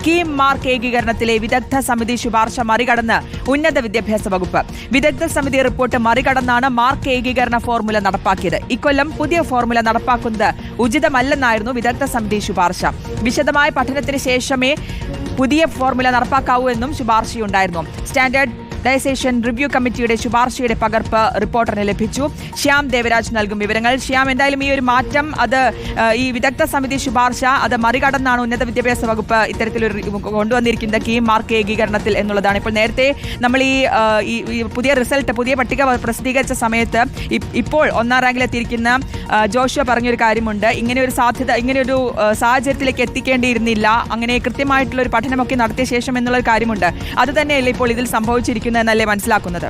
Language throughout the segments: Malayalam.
കീം മാർക്ക് ഏകീകരണത്തിലെ വിദഗ്ധ സമിതി ശുപാർശ മറികടന്ന് ഉന്നത വിദ്യാഭ്യാസ വകുപ്പ്. വിദഗ്ധ സമിതി റിപ്പോർട്ട് മറികടന്നാണ് മാർക്ക് ഏകീകരണ ഫോർമുല നടപ്പാക്കിയത്. ഇക്കൊല്ലം പുതിയ ഫോർമുല നടപ്പാക്കുന്നത് ഉചിതമല്ലെന്നായിരുന്നു വിദഗ്ധ സമിതി ശുപാർശ. വിശദമായ പഠനത്തിന് ശേഷമേ പുതിയ ഫോർമുല നടപ്പാക്കാവൂ എന്നും ശുപാർശയുണ്ടായിരുന്നു. സ്റ്റാൻഡേർഡൈസേഷൻ റിവ്യൂ കമ്മിറ്റിയുടെ ശുപാർശയുടെ പകർപ്പ് റിപ്പോർട്ടറിന് ലഭിച്ചു. ശ്യാം ദേവരാജ് നൽകും വിവരങ്ങൾ. ശ്യാം, എന്തായാലും ഈ ഒരു മാറ്റം അത് ഈ വിദഗ്ധ സമിതി ശുപാർശ അത് മറികടന്നാണ് ഉന്നത വിദ്യാഭ്യാസ വകുപ്പ് ഇത്തരത്തിലൊരു കൊണ്ടുവന്നിരിക്കുന്നത് കീം മാർക്ക് ഏകീകരണത്തിൽ എന്നുള്ളതാണ്. ഇപ്പോൾ നേരത്തെ നമ്മൾ ഈ പുതിയ റിസൾട്ട്, പുതിയ പട്ടിക പ്രസിദ്ധീകരിച്ച സമയത്ത് ഇപ്പോൾ 1ാം റാങ്കിലെത്തിയിരിക്കുന്ന ജോഷുവ പറഞ്ഞൊരു കാര്യമുണ്ട്. ഇങ്ങനെയൊരു സാഹചര്യത്തിലേക്ക് എത്തിക്കേണ്ടിയിരുന്നില്ല, അങ്ങനെ കൃത്യമായിട്ടുള്ള ഒരു പഠനമൊക്കെ നടത്തിയ ശേഷം എന്നുള്ളൊരു കാര്യമുണ്ട്. അത് തന്നെയല്ലേ ഇപ്പോൾ ഇതിൽ സംഭവിച്ചിരിക്കുന്നത് എന്നല്ലേ മനസ്സിലാക്കുന്നത്?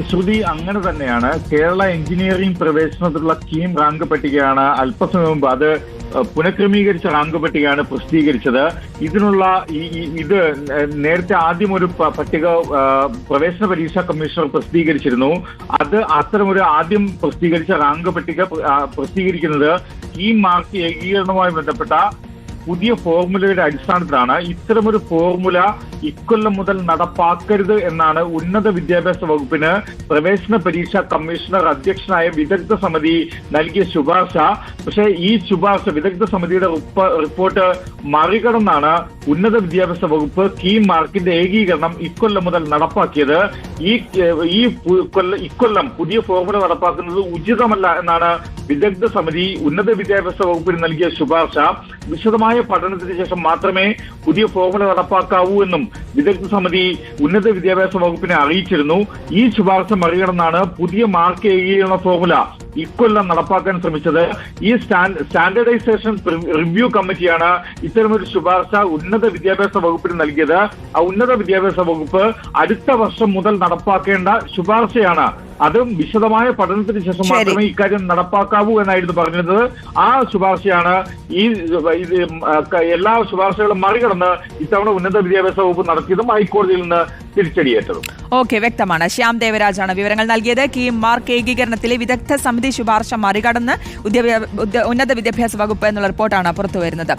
ശ്രുതി, അങ്ങനെ തന്നെയാണ്. കേരള എഞ്ചിനീയറിംഗ് പ്രവേശനത്തിലുള്ള കീം റാങ്ക് പട്ടികയാണ് അല്പസമയം മുമ്പ് അത് പുനഃക്രമീകരിച്ച റാങ്ക് പട്ടികയാണ് പ്രസിദ്ധീകരിച്ചത്. ഇതിനുള്ള ഇത് നേരത്തെ ആദ്യം ഒരു പട്ടിക പ്രവേശന പരീക്ഷാ കമ്മീഷണർ പ്രസിദ്ധീകരിച്ചിരുന്നു. അത്തരമൊരു ആദ്യം പ്രസിദ്ധീകരിച്ച റാങ്ക് പട്ടിക പ്രസിദ്ധീകരിക്കുന്നത് കീം മാർക്ക് ഏകീകരണവുമായി ബന്ധപ്പെട്ട പുതിയ ഫോർമുലയുടെ അടിസ്ഥാനത്തിലാണ്. ഇത്തരമൊരു ഫോർമുല ഇക്കൊല്ലം മുതൽ നടപ്പാക്കരുത് എന്നാണ് ഉന്നത വിദ്യാഭ്യാസ വകുപ്പിന് പ്രവേശന പരീക്ഷാ കമ്മീഷണർ അധ്യക്ഷനായ വിദഗ്ധ സമിതി നൽകിയ ശുപാർശ. പക്ഷേ ഈ ശുപാർശ, വിദഗ്ധ സമിതിയുടെ റിപ്പോർട്ട് മറികടന്നാണ് ഉന്നത വിദ്യാഭ്യാസ വകുപ്പ് കീം മാർക്കിന്റെ ഏകീകരണം ഇക്കൊല്ലം മുതൽ നടപ്പാക്കിയത്. ഇക്കൊല്ലം പുതിയ ഫോർമുല നടപ്പാക്കുന്നത് ഉചിതമല്ല എന്നാണ് വിദഗ്ധ സമിതി ഉന്നത വിദ്യാഭ്യാസ വകുപ്പിന് നൽകിയ ശുപാർശ. വിശദമായ പഠനത്തിന് ശേഷം മാത്രമേ പുതിയ ഫോർമുല നടപ്പാക്കാവൂ എന്നും വിദഗ്ധ സമിതി ഉന്നത വിദ്യാഭ്യാസ വകുപ്പിനെ അറിയിച്ചിരുന്നു. ഈ ശുപാർശ മറികടന്നാണ് പുതിയ മാർക്ക് ഏകീകരണ ഫോർമുല ഇക്കൊല്ലം നടപ്പാക്കാൻ ശ്രമിച്ചത്. ഈ സ്റ്റാൻഡേർഡൈസേഷൻ റിവ്യൂ കമ്മിറ്റിയാണ് ഇത്തരമൊരു ശുപാർശ ഉന്നത വിദ്യാഭ്യാസ വകുപ്പിന് നൽകിയത്. ആ ഉന്നത വിദ്യാഭ്യാസ വകുപ്പ് അടുത്ത വർഷം മുതൽ നടപ്പാക്കേണ്ട ശുപാർശയാണ്. അതും വിശദമായ പഠനത്തിന് ശേഷം മാത്രമേ ഇക്കാര്യം നടപ്പാക്കാവൂ എന്നായിരുന്നു പറഞ്ഞിരുന്നത്. ആ ശുപാർശയാണ് എല്ലാ ശുപാർശകളും മറികടന്ന് ഇത്തവണ ഉന്നത വിദ്യാഭ്യാസ വകുപ്പ് നടത്തിയതും ഹൈക്കോടതിയിൽ നിന്ന് തിരിച്ചടിയേറ്റതും. ഓക്കെ, വ്യക്തമാണ്. ശ്യാം ദേവരാജാണ് വിവരങ്ങൾ നൽകിയത്. കീം മാർക്ക് ഏകീകരണത്തിലെ വിദഗ്ധ സമിതി ശുപാർശ മറികടന്ന് ഉന്നത വിദ്യാഭ്യാസ വകുപ്പ് എന്നുള്ള റിപ്പോർട്ടാണ് പുറത്തുവരുന്നത്.